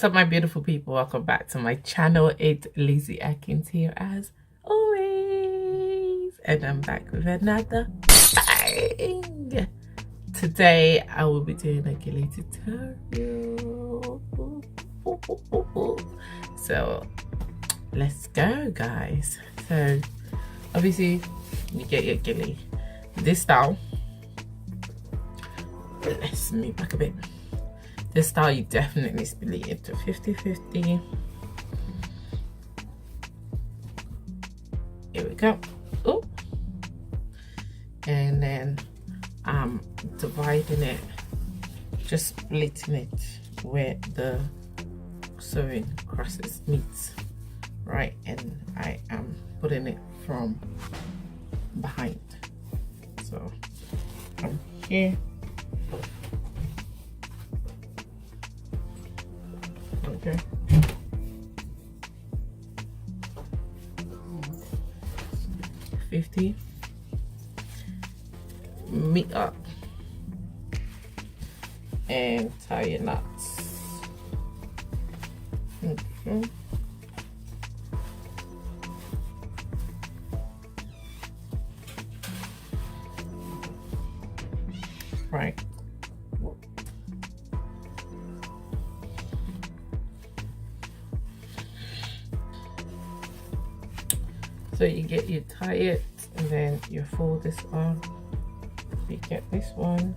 up, my beautiful people? Welcome back to my channel. It's Lizzie Atkins here as always, and I'm back with another bang. Today I will be doing a gele tutorial. So let's go, guys. So obviously you get your gele this style. Let's move back a bit. This style you definitely split it to 50-50. Here we go. Oh, and then I'm dividing it, just splitting it where the sewing crosses meets, right? And I am putting it from behind. So from here. Okay. 50. Meet up and tie your knots. Okay. Right. So you tie it, and then you fold this on. You get this one.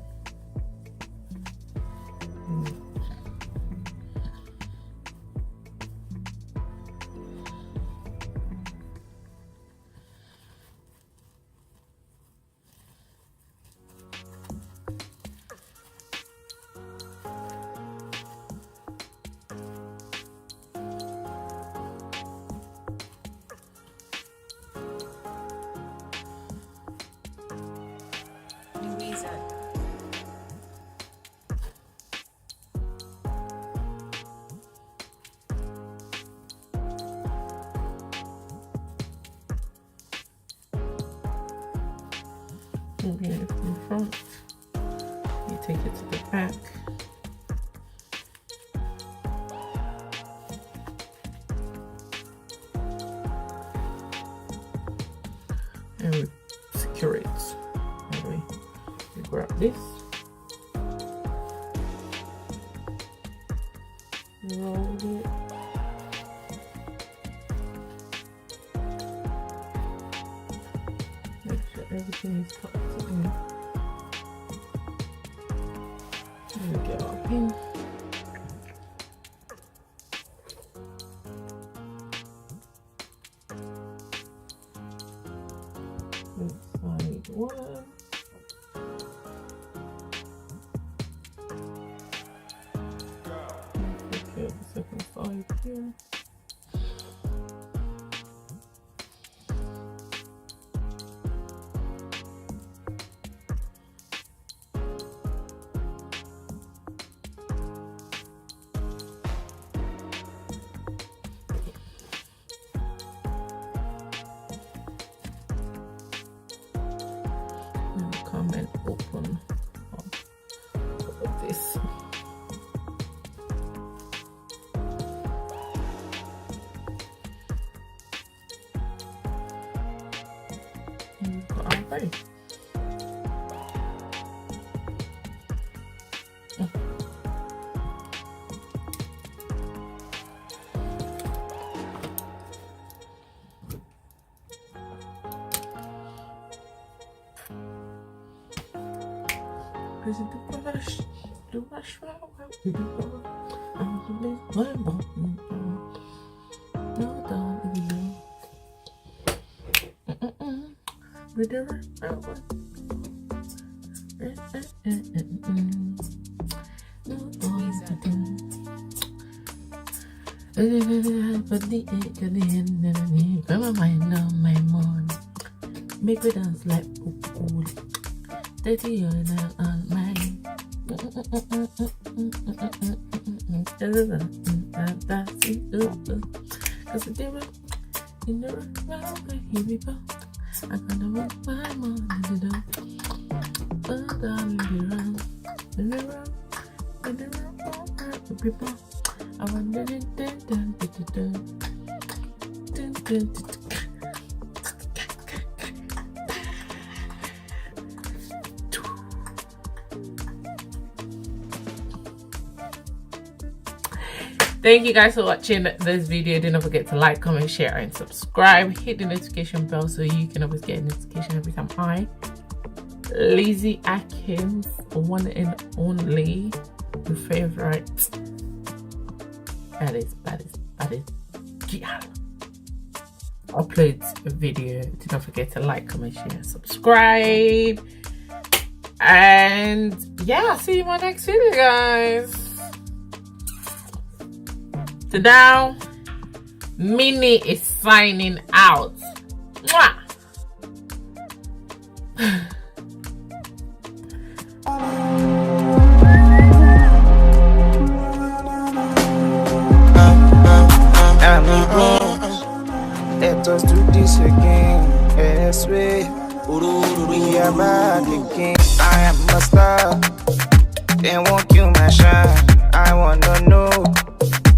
Moving it from the front, you take it to the back. And we secure it. Anyway, we grab this, roll it. Make sure everything is tucked in. And we get our pin. Side one. Secure the second side here. Come and open this. And we've got our bow. Is it the brush? The brush flower? The brush. I'm the big one. No, darling. With the brush flower. No, but the egg at the end of the day. Got my mind on my morning. Make me dance like cool. 30 years on mine. Cause the devil in the round, here we go. I gotta walk my money to do. But I'm in the round, in the round, in the round, the people. I wonder. Thank you guys for watching this video. Do not forget to like, comment, share, and subscribe. Hit the notification bell so you can always get a notification every time I, Lizzie Atkins, one and only, your favorite baddest girl, uploads a video. Do not forget to like, comment, share, and subscribe. And yeah, I'll see you in my next video, guys. So now, Minnie is signing out. Mwah! Let us do this again. Yes, we are back again. I am a star. They won't kill my shine. I wanna know